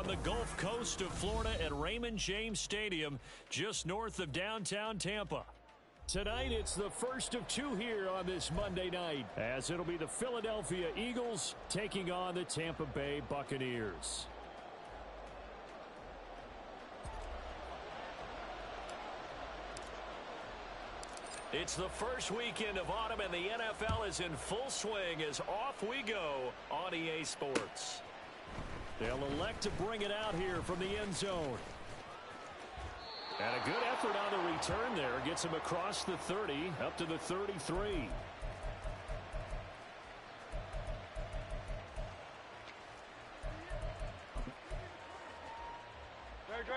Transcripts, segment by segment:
from the Gulf Coast of Florida at Raymond James Stadium, just north of downtown Tampa. Tonight, it's the first of two here on this Monday night, as it'll be the Philadelphia Eagles taking on the Tampa Bay Buccaneers. It's the first weekend of autumn, and the NFL is in full swing as off we go on EA Sports. They'll elect to bring it out here from the end zone. And a good effort on the return there. Gets him across the 30, up to the 33.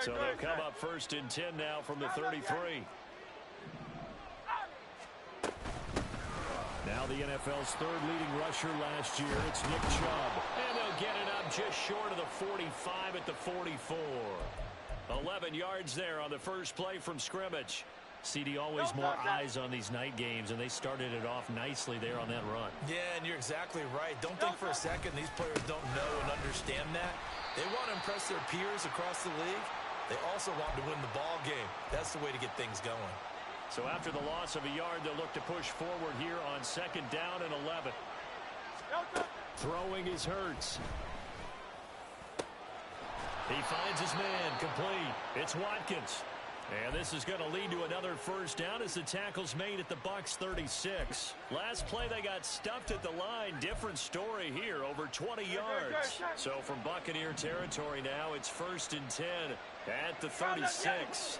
So they'll come up first and 10 now from the 33. Now the NFL's third leading rusher last year, it's Nick Chubb. And they'll get it up just short of the 45 at the 44. 11 yards there on the first play from scrimmage. CD, always more eyes on these night games, and they started it off nicely there on that run. Yeah, and you're exactly right. Don't think for a second these players don't know and understand that. They want to impress their peers across the league. They also want to win the ball game. That's the way to get things going. So after the loss of a yard, they'll look to push forward here on second down and 11. Throwing is Hurts. He finds his man, complete. It's Watkins. And this is going to lead to another first down as the tackle's made at the Bucs 36. Last play they got stuffed at the line. Different story here, over 20 yards. So from Buccaneer territory now, it's first and 10 at the 36.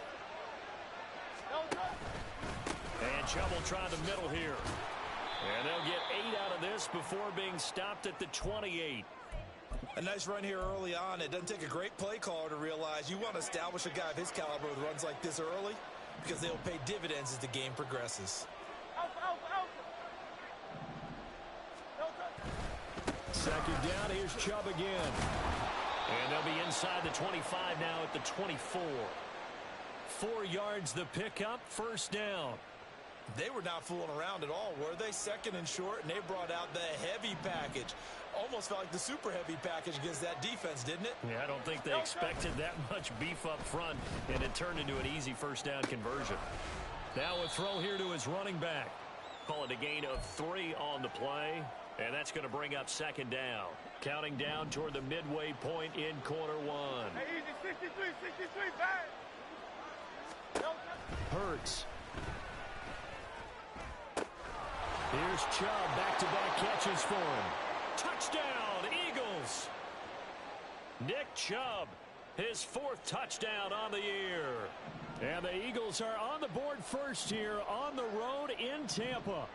And Chubb will try the middle here. And they'll get 8 out of this before being stopped at the 28. A nice run here early on. It doesn't take a great play caller to realize you want to establish a guy of his caliber with runs like this early because they'll pay dividends as the game progresses. Second down, here's Chubb again. And they'll be inside the 25 now at the 24. 4 yards the pickup, first down. They were not fooling around at all, were they? Second and short, and they brought out the heavy package. Almost felt like the super heavy package against that defense, didn't it? Yeah, I don't think they expected that much beef up front, and it turned into an easy first down conversion. Now a throw here to his running back. Call it a gain of 3 on the play, and that's going to bring up second down. Counting down toward the midway point in quarter one. Hey, easy, 63, back. Hurts. Here's Chubb, back-to-back catches for him. Touchdown, Eagles! Nick Chubb, his 4th touchdown on the year. And the Eagles are on the board first here on the road in Tampa.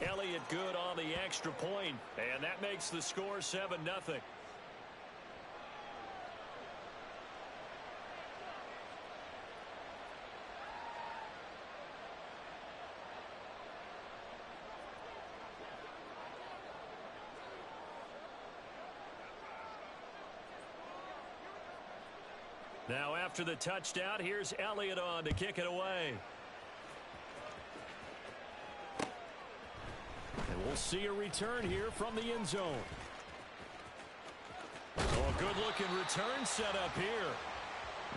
Elliott good on the extra point, and that makes the score 7-0. Now after the touchdown, here's Elliott on to kick it away. And we'll see a return here from the end zone. So a good-looking return set up here.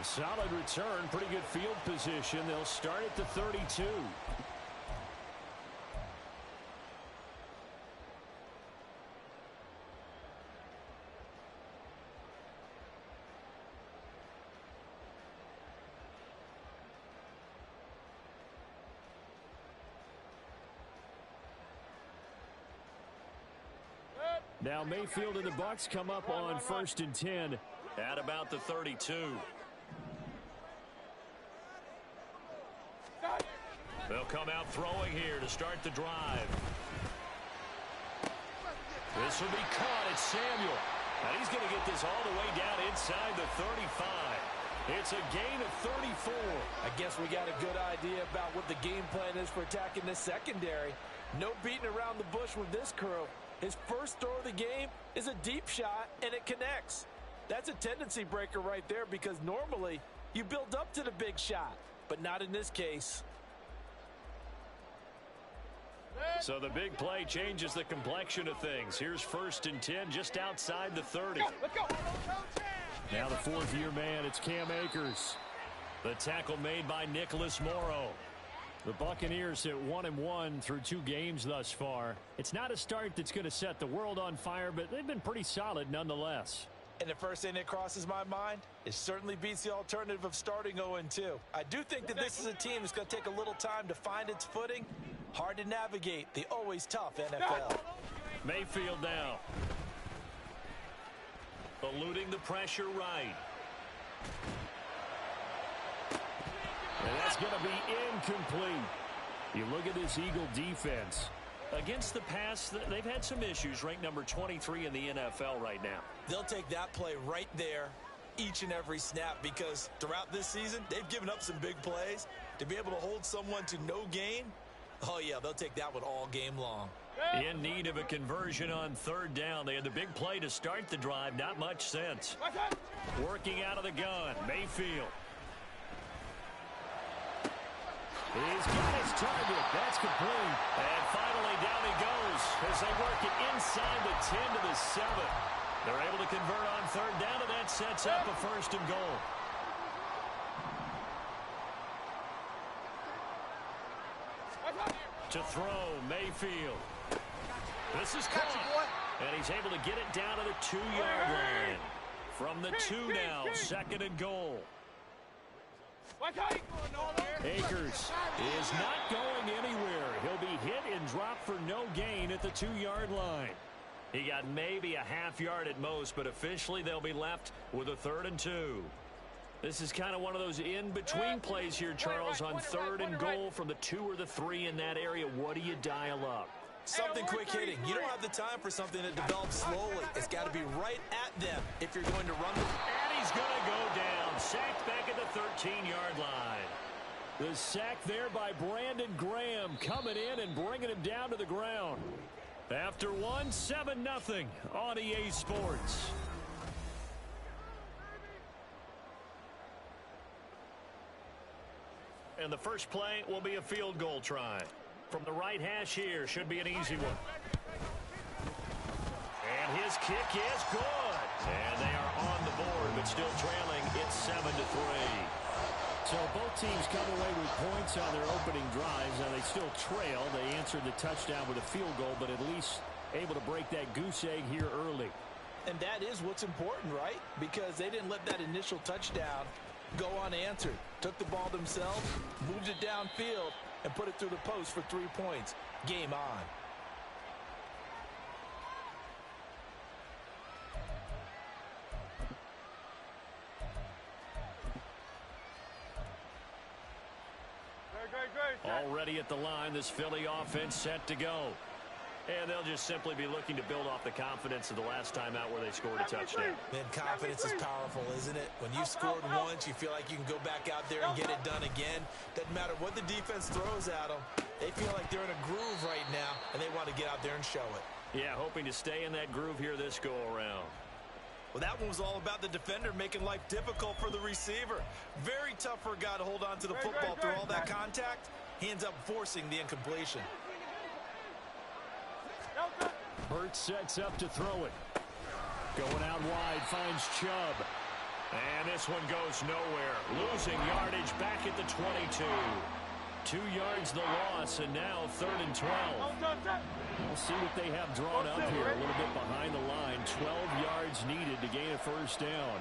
A solid return, pretty good field position. They'll start at the 32. Now Mayfield and the Bucs come up on first and 10 at about the 32. They'll come out throwing here to start the drive. This will be caught. It's Samuel. And he's going to get this all the way down inside the 35. It's a gain of 34. I guess we got a good idea about what the game plan is for attacking this secondary. No beating around the bush with this crew. His first throw of the game is a deep shot, and it connects. That's a tendency breaker right there because normally you build up to the big shot, but not in this case. So the big play changes the complexion of things. Here's 1st and 10 just outside the 30. Let's go. Now the 4th-year man, it's Cam Akers. The tackle made by Nicholas Morrow. The Buccaneers at 1-1 through 2 games thus far. It's not a start that's going to set the world on fire, but they've been pretty solid nonetheless. And the first thing that crosses my mind, it certainly beats the alternative of starting 0-2. I do think that this is a team that's going to take a little time to find its footing. Hard to navigate the always tough NFL. Mayfield now. Eluding the pressure right. And that's going to be incomplete. You look at this Eagle defense. Against the pass, they've had some issues. Ranked number 23 in the NFL right now. They'll take that play right there each and every snap because throughout this season, they've given up some big plays. To be able to hold someone to no gain, oh yeah, they'll take that one all game long. In need of a conversion on 3rd down. They had the big play to start the drive. Not much sense. Working out of the gun, Mayfield. He's got his target. That's complete. And finally down he goes as they work it inside the 10 to the 7. They're able to convert on 3rd down, and that sets up a 1st and goal. To throw, Mayfield. This is caught. And he's able to get it down to the 2-yard line. From the 2 now, 2nd and goal. Akers is not going anywhere. He'll be hit and dropped for no gain at the 2-yard line. He got maybe a half yard at most, but officially they'll be left with a 3rd and 2. This is kind of one of those in-between plays here, Charles, on 3rd and goal from the 2 or the 3 in that area. What do you dial up? Something quick hitting. You don't have the time for something that develops slowly. It's got to be right at them if you're going to run them. And he's going to go down. Sacked back at the 13-yard line. The sack there by Brandon Graham coming in and bringing him down to the ground. After 1, 7-0 on EA Sports. And the first play will be a field goal try. From the right hash here, should be an easy one. And his kick is good. And they are on the board, but still trailing. It's 7-3. So both teams come away with points on their opening drives. Now they still trail. They answered the touchdown with a field goal, but at least able to break that goose egg here early. And that is what's important, right? Because they didn't let that initial touchdown go unanswered. Took the ball themselves, moved it downfield, and put it through the post for 3 points. Game on. Already at the line, this Philly offense set to go. And they'll just simply be looking to build off the confidence of the last time out where they scored a touchdown. Man, confidence is powerful, isn't it? When you've scored once, you feel like you can go back out there and get it done again. Doesn't matter what the defense throws at them. They feel like they're in a groove right now, and they want to get out there and show it. Yeah, hoping to stay in that groove here this go-around. Well, that one was all about the defender making life difficult for the receiver. Very tough for a guy to hold on to the football through all that contact. He ends up forcing the incompletion. Hurts sets up to throw it. Going out wide, finds Chubb. And this one goes nowhere. Losing yardage back at the 22. 2 yards the loss, and now 3rd and 12. We'll see what they have drawn up here. A little bit behind the line. 12 yards needed to gain a 1st down.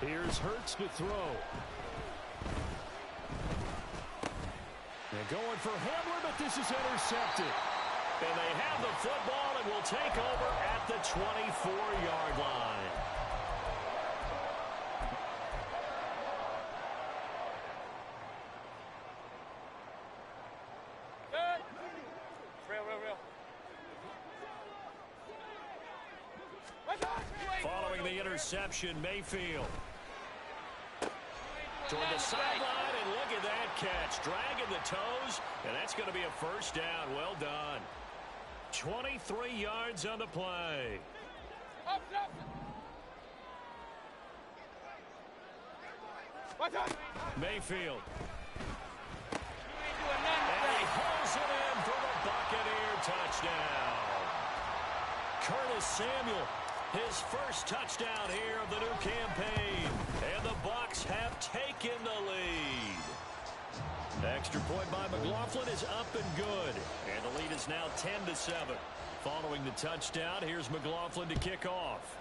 Here's Hurts to throw. They're going for Hamler, but this is intercepted. And they have the football and will take over at the 24-yard line. Following the interception, Mayfield. Toward the sideline, and look at that catch. Dragging the toes, and that's going to be a 1st down. Well done. 23 yards on the play. Mayfield. Deebo Samuel, his first touchdown here of the new campaign. And the Bucs have taken the lead. The extra point by McLaughlin is up and good. And the lead is now 10-7. Following the touchdown, here's McLaughlin to kick off.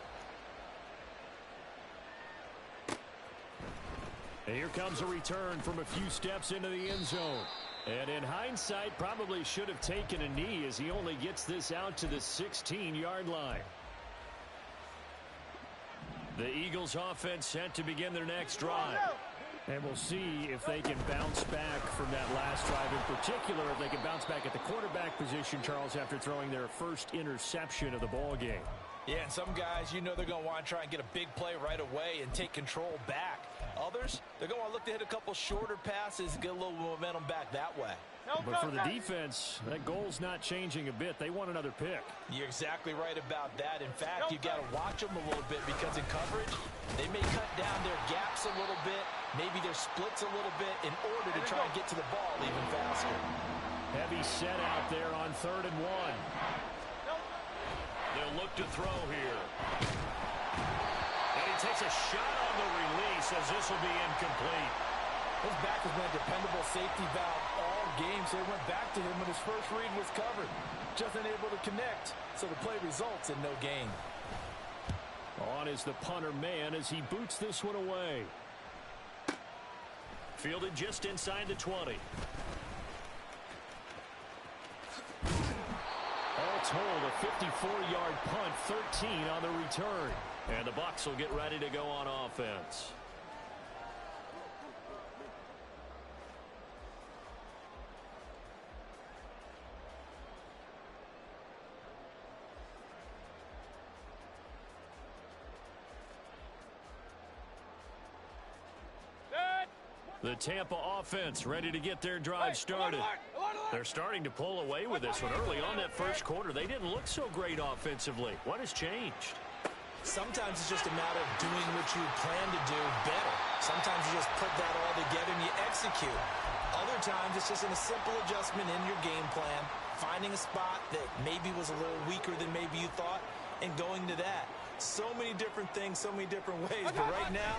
And here comes a return from a few steps into the end zone. And in hindsight, probably should have taken a knee as he only gets this out to the 16-yard line. The Eagles offense set to begin their next drive. And we'll see if they can bounce back from that last drive. In particular, if they can bounce back at the quarterback position, Charles, after throwing their first interception of the ball game. Yeah, and some guys, you know they're going to want to try and get a big play right away and take control back. Others, they're going to look to hit a couple shorter passes and get a little momentum back that way. But for the defense, that goal's not changing a bit. They want another pick. You're exactly right about that. In fact, you've got to watch them a little bit because in coverage, they may cut down their gaps a little bit, maybe their splits a little bit in order to try and get to the ball even faster. Heavy set out there on 3rd and 1. They'll look to throw here. And he takes a shot on the release as this will be incomplete. His back has been a dependable safety valve all game, so they went back to him when his first read was covered. Just unable to connect, so the play results in no gain. On is the punter man as he boots this one away. Fielded just inside the 20. All told, a 54-yard punt, 13 on the return. And the Bucs will get ready to go on offense. The Tampa offense ready to get their drive started. They're starting to pull away with this one. Early on that first quarter, they didn't look so great offensively. What has changed? Sometimes it's just a matter of doing what you plan to do better. Sometimes you just put that all together and you execute. Other times it's just a simple adjustment in your game plan, finding a spot that maybe was a little weaker than maybe you thought, and going to that. So many different things, so many different ways, but right now,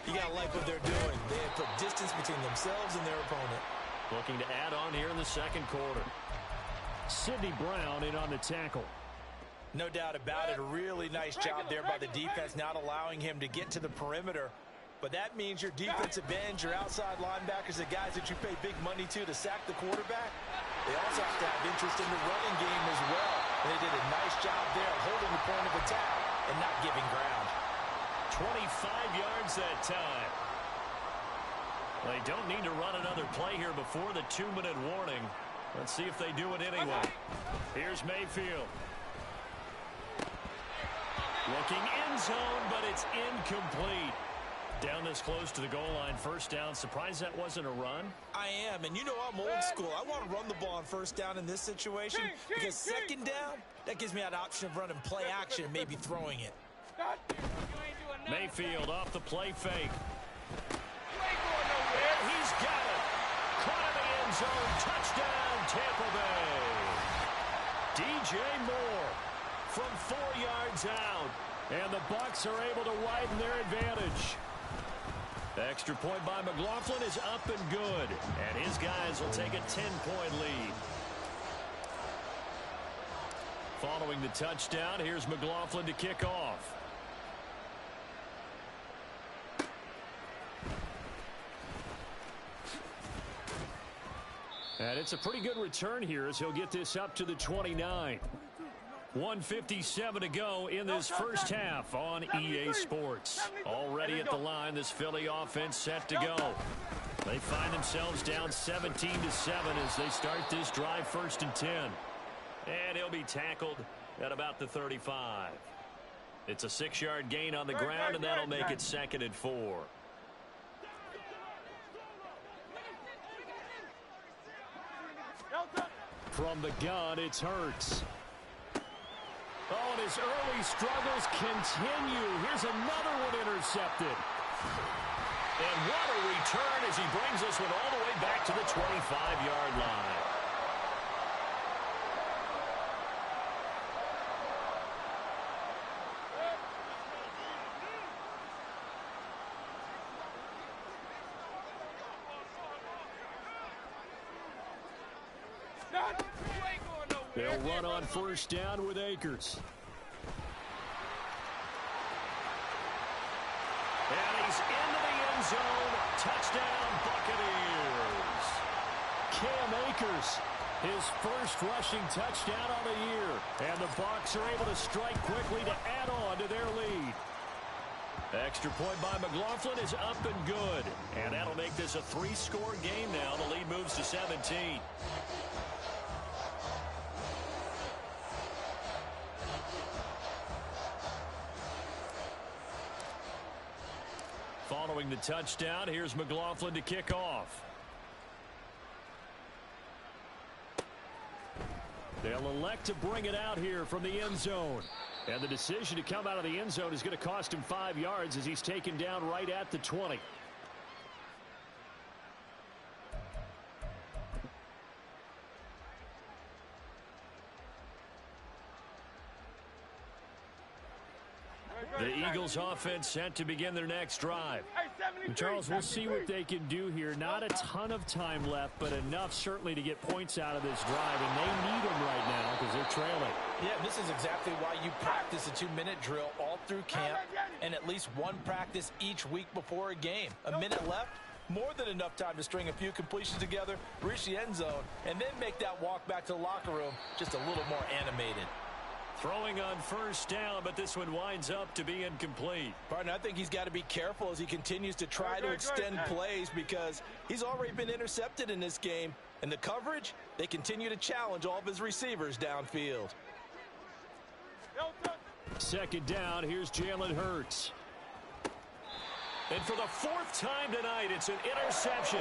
you got to like what they're doing. They have put distance between themselves and their opponent. Looking to add on here in the second quarter. Sidney Brown in on the tackle. No doubt about it. A really nice job there by the defense, not allowing him to get to the perimeter. But that means your defensive ends, your outside linebackers, the guys that you pay big money to sack the quarterback, they also have to have interest in the running game as well. And they did a nice job there holding the point of attack and not giving ground. 25 yards that time. They don't need to run another play here before the 2-minute warning. Let's see if they do it anyway. Here's Mayfield. Looking end zone, but it's incomplete. Down this close to the goal line, first down. Surprised that wasn't a run? I am, and you know I'm old school. I want to run the ball on first down in this situation because second down, that gives me that option of running play action and maybe throwing it. Mayfield off the play fake. He's got it. Caught in the end zone. Touchdown, Tampa Bay. DJ Moore from 4 yards out. And the Bucs are able to widen their advantage. The extra point by McLaughlin is up and good. And his guys will take a 10-point lead. Following the touchdown, here's McLaughlin to kick off. And it's a pretty good return here as he'll get this up to the 29. 1:57 to go in this first half on EA Sports. Already at the line, this Philly offense set to go. They find themselves down 17-7 as they start this drive 1st and 10. And he'll be tackled at about the 35. It's a 6-yard gain on the ground, and that'll make it 2nd and 4. From the gun, it's Hurts. Oh, and his early struggles continue. Here's another one intercepted. And what a return as he brings this one all the way back to the 25-yard line. They'll run on first down with Akers. And he's into the end zone. Touchdown, Buccaneers. Cam Akers, his first rushing touchdown on the year. And the Bucs are able to strike quickly to add on to their lead. Extra point by McLaughlin is up and good. And that'll make this a 3-score game now. The lead moves to 17. Following the touchdown, here's McLaughlin to kick off. They'll elect to bring it out here from the end zone. And the decision to come out of the end zone is going to cost him 5 yards as he's taken down right at the 20. The Eagles offense set to begin their next drive. Hey, Charles, we'll see what they can do here. Not a ton of time left, but enough certainly to get points out of this drive, and they need them right now because they're trailing. Yeah, this is exactly why you practice a 2-minute drill all through camp and at least one practice each week before a game. A minute left, more than enough time to string a few completions together, reach the end zone, and then make that walk back to the locker room just a little more animated. Throwing on first down, but this one winds up to be incomplete. Partner, I think he's got to be careful as he continues to try to extend plays because he's already been intercepted in this game. And the coverage, they continue to challenge all of his receivers downfield. Second down, here's Jalen Hurts. And for the 4th time tonight, it's an interception.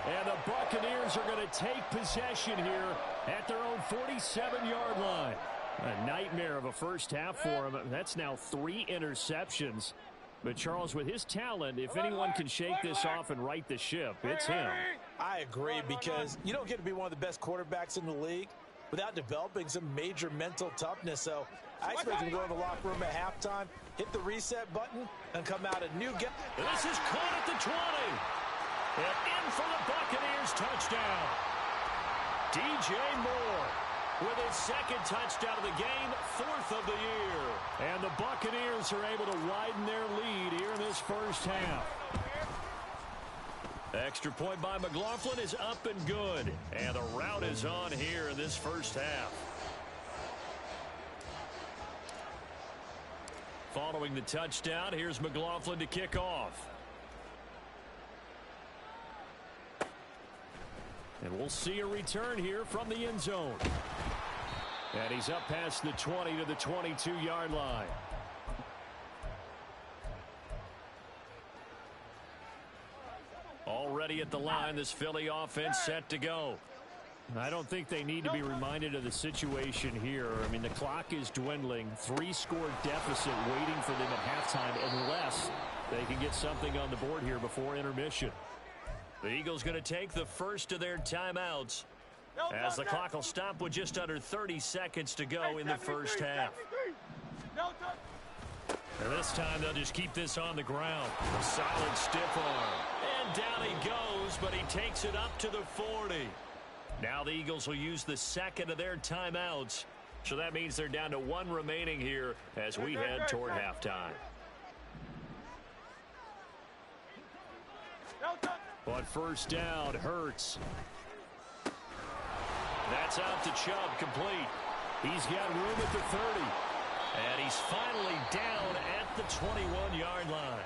And the Buccaneers are going to take possession here at their own 47-yard line. A nightmare of a first half for him. That's now 3 interceptions. But Charles, with his talent, if anyone can shake this off and right the ship, it's him. I agree, because you don't get to be one of the best quarterbacks in the league without developing some major mental toughness. So I expect him to go in the locker room at halftime, hit the reset button, and come out a new guy. This is caught at the 20. And in for the Buccaneers touchdown. DJ Moore with his 2nd touchdown of the game, 4th of the year. And the Buccaneers are able to widen their lead here in this first half. Extra point by McLaughlin is up and good. And the route is on here in this first half. Following the touchdown, here's McLaughlin to kick off. And we'll see a return here from the end zone. And he's up past the 20 to the 22-yard line. Already at the line, this Philly offense set to go. I don't think they need to be reminded of the situation here. I mean, the clock is dwindling. 3-score deficit waiting for them at halftime unless they can get something on the board here before intermission. The Eagles going to take the first of their timeouts as the clock will stop with just under 30 seconds to go in the first half. And this time they'll just keep this on the ground. A solid stiff arm. And down he goes, but he takes it up to the 40. Now the Eagles will use the 2nd of their timeouts. So that means they're down to 1 remaining here as we head toward halftime. On first down, Hurts. That's out to Chubb, complete. He's got room at the 30. And he's finally down at the 21-yard line.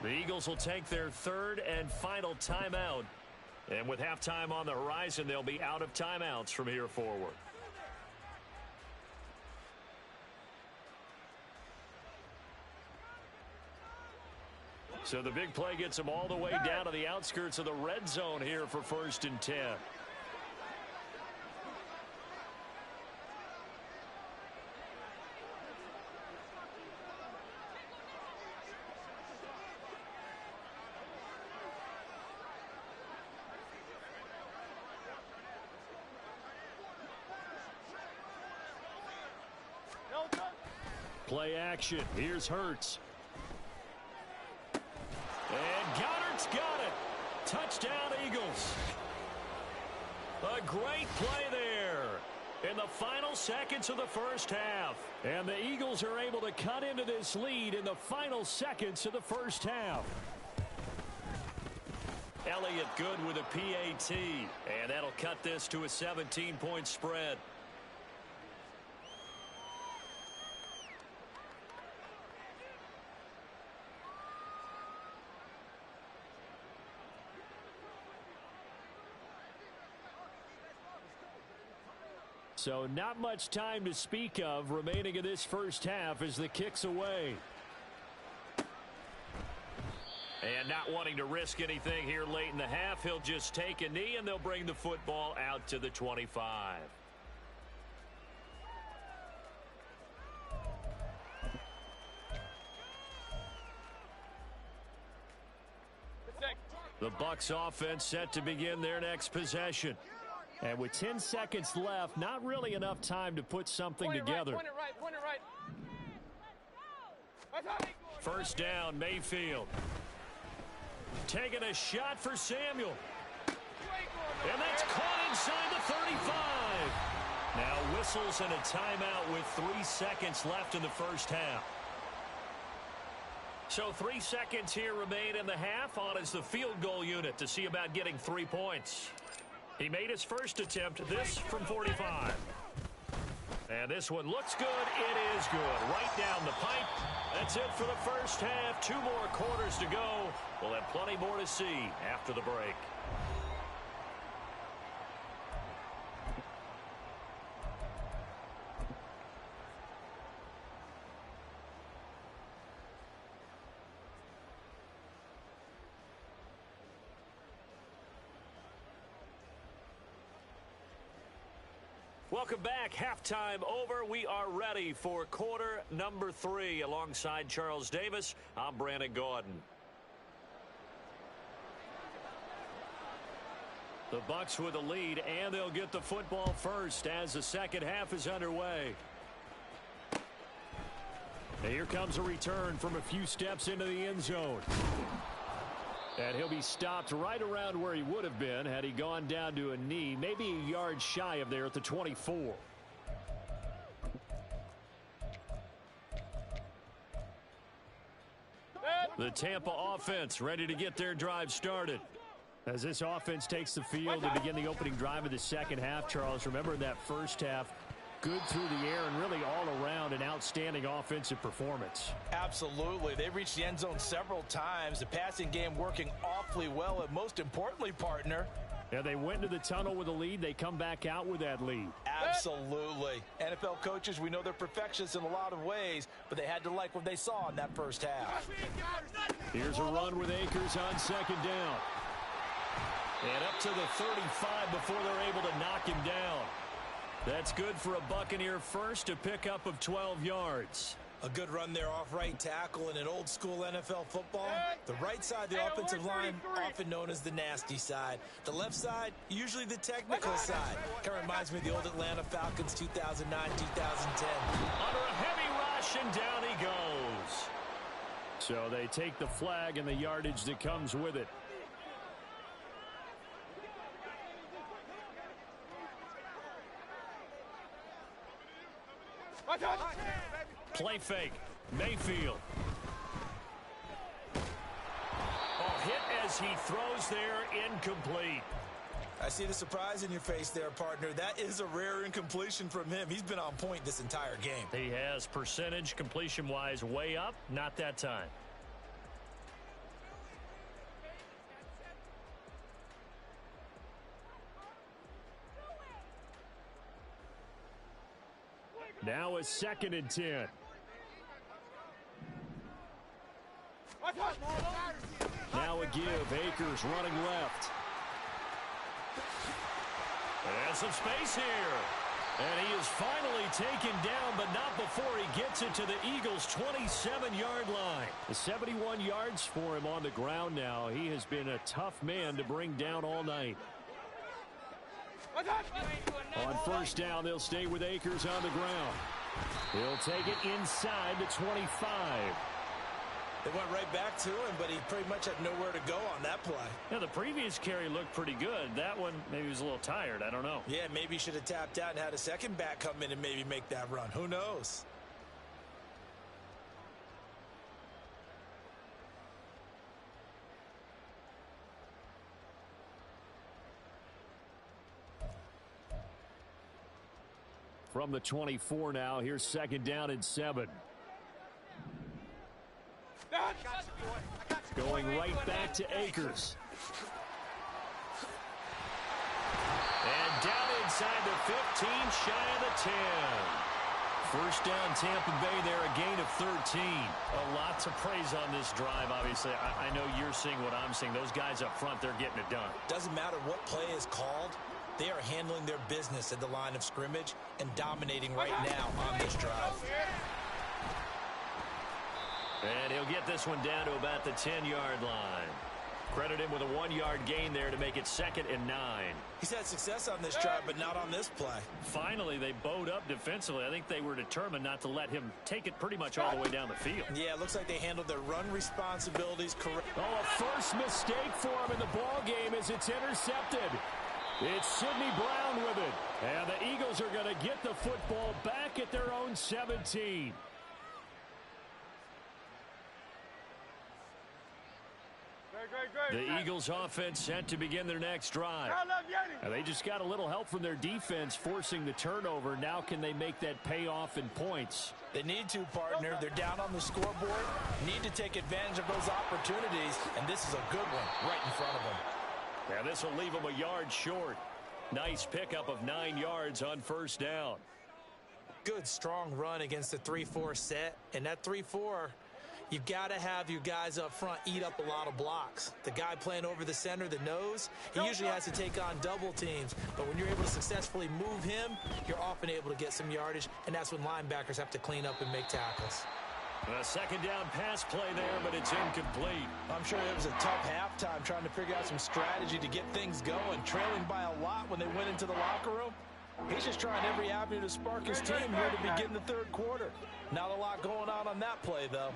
The Eagles will take their 3rd and final timeout. And with halftime on the horizon, they'll be out of timeouts from here forward. So the big play gets them all the way down to the outskirts of the red zone here for 1st and 10. Play action. Here's Hurts. And Goddard's got it. Touchdown, Eagles. A great play there in the final seconds of the first half. And the Eagles are able to cut into this lead in the final seconds of the first half. Elliott good with a PAT. And that'll cut this to a 17-point spread. So not much time to speak of remaining in this first half as the kick's away. And not wanting to risk anything here late in the half, he'll just take a knee and they'll bring the football out to the 25. The Bucs offense set to begin their next possession. And with 10 seconds left, not really enough time to put something together. Point it right. First down, Mayfield. Taking a shot for Samuel. And that's caught inside the 35. Now whistles and a timeout with 3 seconds left in the first half. So 3 seconds here remain in the half. On is the field goal unit to see about getting 3 points. He made his first attempt, this from 45. And this one looks good. It is good. Right down the pipe. That's it for the first half. 2 more quarters to go. We'll have plenty more to see after the break. Welcome back. Halftime over. We are ready for quarter number 3. Alongside Charles Davis, I'm Brandon Gaudin. The Bucs with the lead, and they'll get the football first as the second half is underway. And here comes a return from a few steps into the end zone. And he'll be stopped right around where he would have been had he gone down to a knee, maybe a yard shy of there at the 24. The Tampa offense ready to get their drive started. As this offense takes the field to begin the opening drive of the second half, Charles, remember that first half, good through the air and really all around an outstanding offensive performance. Absolutely. They reached the end zone several times. The passing game working awfully well. And most importantly, partner, yeah, they went into the tunnel with a lead. They come back out with that lead. Absolutely. NFL coaches, we know they're perfectionists in a lot of ways, but they had to like what they saw in that first half. Here's a run with Akers on second down. And up to the 35 before they're able to knock him down. That's good for a Buccaneer first, a pickup of 12 yards. A good run there off right tackle in an old school NFL football. The right side of the offensive line, often known as the nasty side. The left side, usually the technical side. Kind of reminds me of the old Atlanta Falcons 2009-2010. Under a heavy rush, and down he goes. So they take the flag and the yardage that comes with it. Play fake. Mayfield. Hit as he throws there, incomplete. I see the surprise in your face there, partner. That is a rare incompletion from him. He's been on point this entire game. He has percentage completion-wise way up, not that time. Now a 2nd and 10. Now a give. Akers running left. And some space here. And he is finally taken down, but not before he gets it to the Eagles' 27-yard line. 71 yards for him on the ground now. He has been a tough man to bring down all night. On first down, they'll stay with Akers on the ground. He'll take it inside the 25. They went right back to him, but he pretty much had nowhere to go on that play. Yeah, the previous carry looked pretty good. That one, maybe he was a little tired. I don't know. Yeah, maybe he should have tapped out and had a second back come in and maybe make that run. Who knows? From the 24 now, here's second down and 7. Going right back to Akers. And down inside the 15, shy of the 10. First down, Tampa Bay there, a gain of 13. A lot to praise on this drive, obviously. I know you're seeing what I'm seeing. Those guys up front, they're getting it done. Doesn't matter what play is called. They are handling their business at the line of scrimmage and dominating right now on this drive. And he'll get this one down to about the 10-yard line. Credit him with a 1-yard gain there to make it 2nd and 9. He's had success on this drive, but not on this play. Finally, they bowed up defensively. I think they were determined not to let him take it pretty much all the way down the field. Yeah, it looks like they handled their run responsibilities correctly. Oh, a first mistake for him in the ball game as it's intercepted. It's Sidney Brown with it. And the Eagles are going to get the football back at their own 17. The Eagles offense set to begin their next drive. And they just got a little help from their defense forcing the turnover. Now can they make that pay off in points? They need to, partner. They're down on the scoreboard. Need to take advantage of those opportunities. And this is a good one right in front of them. Yeah, this will leave them a yard short. Nice pickup of 9 yards on first down. Good, strong run against the 3-4 set. And that 3-4, you've got to have your guys up front eat up a lot of blocks. The guy playing over the center, the nose, he usually has to take on double teams. But when you're able to successfully move him, you're often able to get some yardage. And that's when linebackers have to clean up and make tackles. A second down pass play there, but it's incomplete. I'm sure it was a tough halftime trying to figure out some strategy to get things going. Trailing by a lot when they went into the locker room. He's just trying every avenue to spark his team here to begin the third quarter. Not a lot going on that play, though.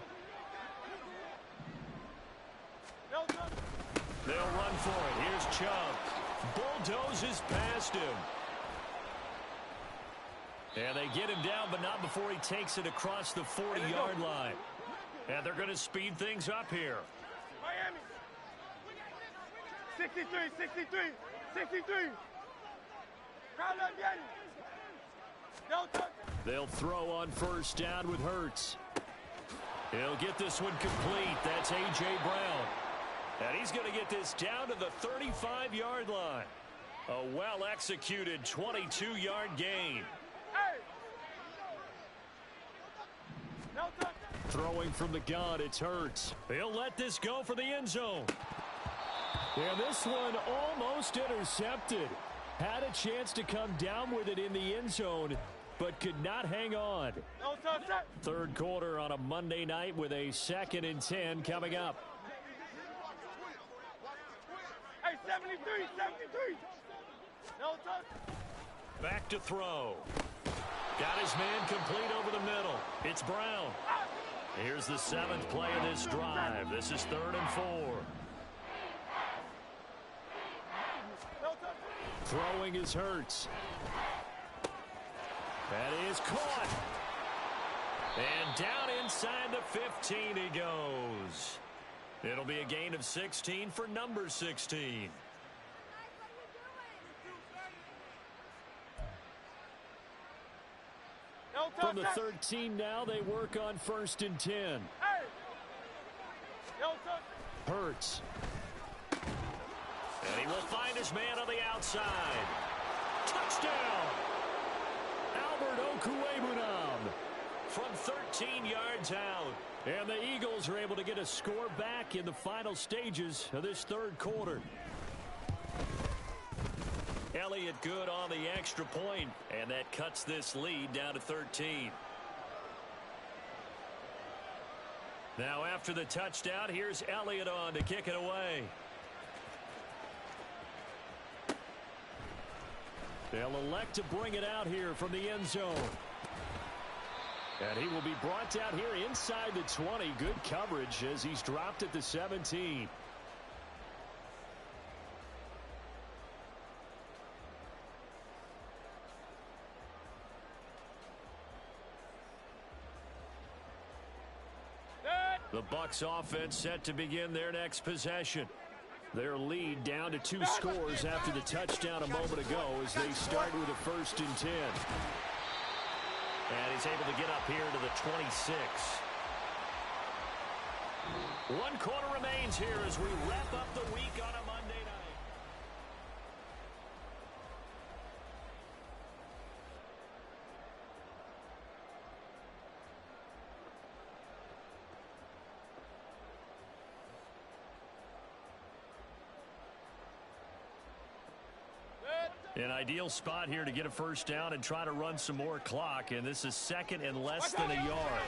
They'll run for it. Here's Chubb. Bulldozes past him. And they get him down, but not before he takes it across the 40-yard line. And they're going to speed things up here. Miami. 63, 63, 63. They'll throw on first down with Hurts. He'll get this one complete. That's A.J. Brown. And he's going to get this down to the 35-yard line. A well-executed 22-yard gain. Throwing from the gun, it's Hurts. He'll let this go for the end zone. And this one almost intercepted. Had a chance to come down with it in the end zone, but could not hang on. Third quarter on a Monday night with a 2nd and 10 coming up. Hey, 73, 73. Back to throw. Got his man complete over the middle. It's Brown. Here's the 7th play of this drive. This is 3rd and 4. Throwing is Hurts. That is caught. And down inside the 15 he goes. It'll be a gain of 16 for number 16. From the 13 now, they work on 1st and 10. Hurts. And he will find his man on the outside. Touchdown! Albert Okwuegbunam. From 13 yards out. And the Eagles are able to get a score back in the final stages of this third quarter. Elliott good on the extra point, and that cuts this lead down to 13. Now after the touchdown, here's Elliott on to kick it away. They'll elect to bring it out here from the end zone. And he will be brought down here inside the 20. Good coverage as he's dropped at the 17. The Bucs offense set to begin their next possession. Their lead down to 2 scores after the touchdown a moment ago as they start with a 1st and 10. And he's able to get up here to the 26. 1 quarter remains here as we wrap up the week on a Monday night. An ideal spot here to get a 1st down and try to run some more clock, and this is 2nd and less than a yard.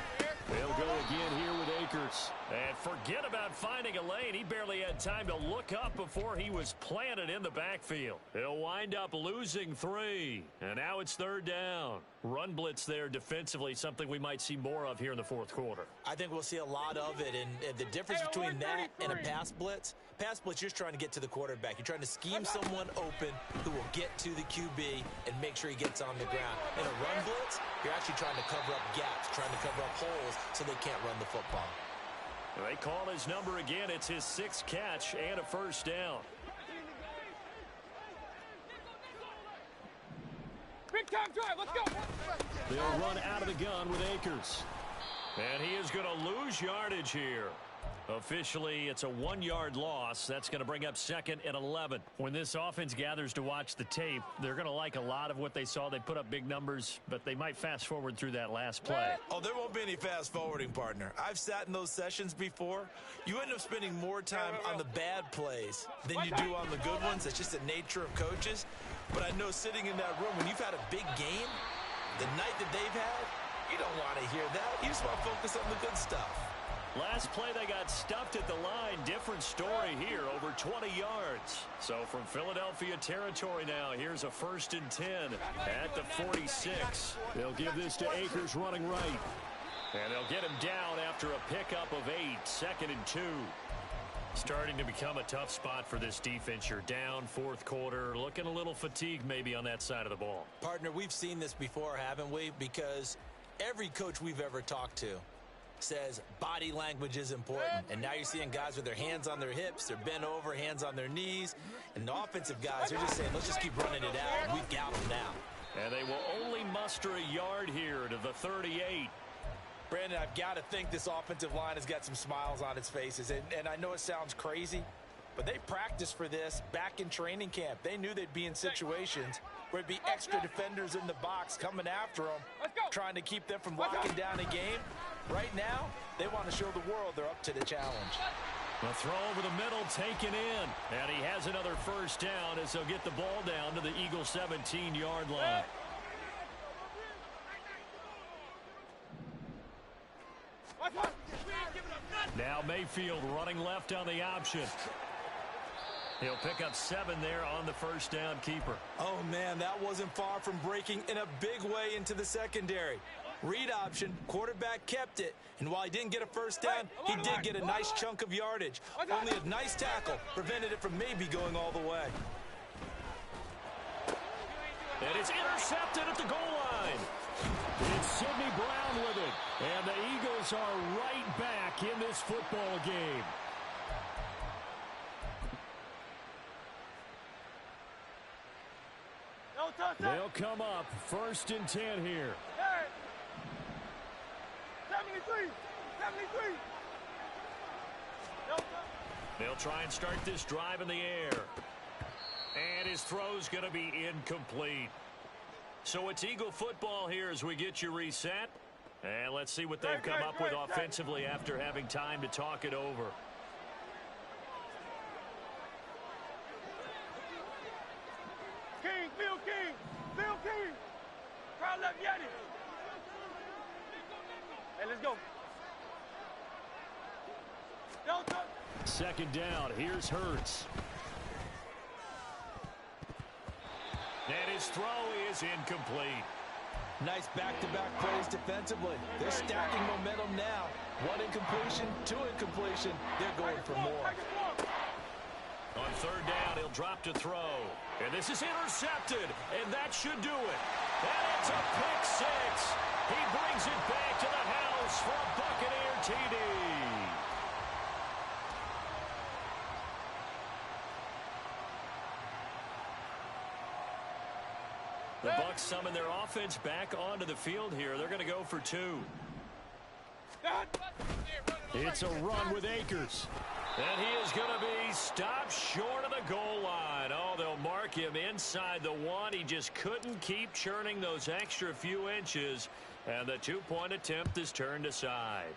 They'll go again here with Akers. And forget about finding a lane. He barely had time to look up before he was planted in the backfield. He'll wind up losing 3. And now it's 3rd down. Run blitz there defensively, something we might see more of here in the 4th quarter. I think we'll see a lot of it, and the difference between that and a pass blitz, you're just trying to get to the quarterback. You're trying to scheme someone open who will get to the QB and make sure he gets on the ground. In a run blitz, you're actually trying to cover up gaps, trying to cover up holes so they can't run the football. They call his number again. It's his 6th catch and a 1st down. Big time drive, let's go. They'll run out of the gun with Akers. And he is going to lose yardage here. Officially, it's a 1-yard loss. That's going to bring up 2nd and 11. When this offense gathers to watch the tape, they're going to like a lot of what they saw. They put up big numbers, but they might fast forward through that last play. Oh, there won't be any fast forwarding, partner. I've sat in those sessions before. You end up spending more time on the bad plays than you do on the good ones. That's just the nature of coaches. But I know sitting in that room, when you've had a big game, the night that they've had, you don't want to hear that. You just want to focus on the good stuff. Last play, they got stuffed at the line. Different story here, over 20 yards. So from Philadelphia territory now, here's a 1st and 10 at the 46. They'll give this to Akers running right. And they'll get him down after a pickup of 8, 2nd and 2. Starting to become a tough spot for this defense. You're down 4th quarter, looking a little fatigued maybe on that side of the ball. Partner, we've seen this before, haven't we? Because every coach we've ever talked to says body language is important. And now you're seeing guys with their hands on their hips, they're bent over, hands on their knees. And the offensive guys are just saying, let's just keep running it out, and we've got them now. And they will only muster a yard here to the 38. Brandon, I've got to think this offensive line has got some smiles on its faces. And I know it sounds crazy, but they practiced for this back in training camp. They knew they'd be in situations where it'd be extra defenders in the box coming after them, trying to keep them from locking down a game. Right now, they want to show the world they're up to the challenge. The throw over the middle taken in. And he has another 1st down as they'll get the ball down to the Eagle 17-yard line. Now Mayfield running left on the option. He'll pick up 7 there on the 1st down keeper. Oh, man, that wasn't far from breaking in a big way into the secondary. Read option, quarterback kept it, and while he didn't get a 1st down, he did get a nice chunk of yardage. Only a nice tackle prevented it from maybe going all the way. And it's intercepted at the goal line. It's Sidney Brown with it, and the Eagles are right back in this football game. They'll come up 1st and 10 here. 73. They'll try and start this drive in the air. And his throw's going to be incomplete. So it's Eagle football here as we get you reset. And let's see what they've come up with offensively after having time to talk it over. King, Phil King. Crowd left Yeti. Hey, let's go. 2nd down. Here's Hurts. And his throw is incomplete. Nice back-to-back plays defensively. They're stacking momentum now. 1 incompletion, 2 incompletion. They're going for more. On third down, he'll drop to throw. And this is intercepted, and that should do it. And it's a pick six. He brings it back to the house for a Buccaneer TD. The Bucs summon their offense back onto the field here. They're going to go for 2. It's a run with Akers. And he is going to be stopped short of the goal line. Oh, they'll mark him inside the 1. He just couldn't keep churning those extra few inches. And the 2-point attempt is turned aside.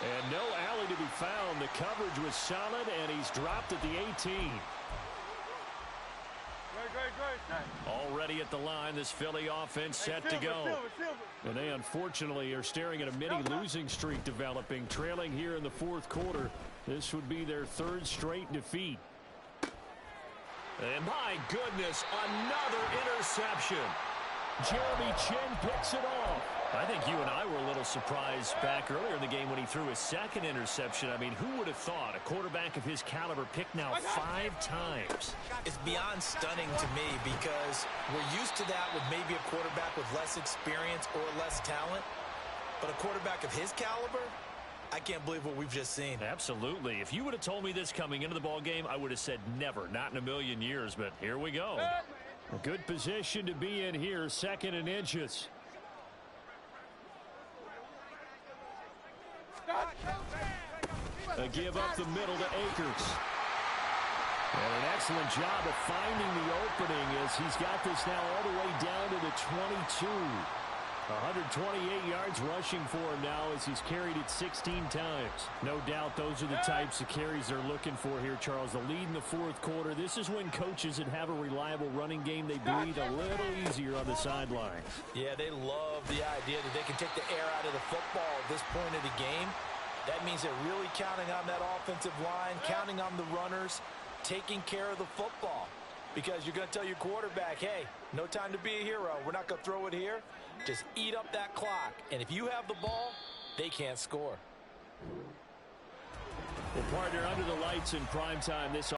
And no alley to be found. The coverage was solid, and he's dropped at the 18. Already at the line, this Philly offense set to go. And they unfortunately are staring at a mini losing streak developing, trailing here in the 4th quarter. This would be their 3rd straight defeat. And my goodness, another interception. Jeremy Chinn picks it off. I think you and I were a little surprised back earlier in the game when he threw his 2nd interception. I mean, who would have thought a quarterback of his caliber picked now 5 times? It's beyond stunning to me because we're used to that with maybe a quarterback with less experience or less talent. But a quarterback of his caliber, I can't believe what we've just seen. Absolutely. If you would have told me this coming into the ball game, I would have said never, not in a million years. But here we go. A good position to be in here, 2nd and inches. A give up the middle to Akers. And an excellent job of finding the opening as he's got this now all the way down to the 22. 128 yards rushing for him now as he's carried it 16 times. No doubt those are the types of carries they're looking for here, Charles. The lead in the 4th quarter. This is when coaches that have a reliable running game, they breathe a little easier on the sidelines. Yeah, they love the idea that they can take the air out of the football at this point of the game. That means they're really counting on that offensive line, counting on the runners, taking care of the football. Because you're going to tell your quarterback, hey, no time to be a hero. We're not going to throw it here. Just eat up that clock. And if you have the ball, they can't score. Well, partner, under the lights in prime time, this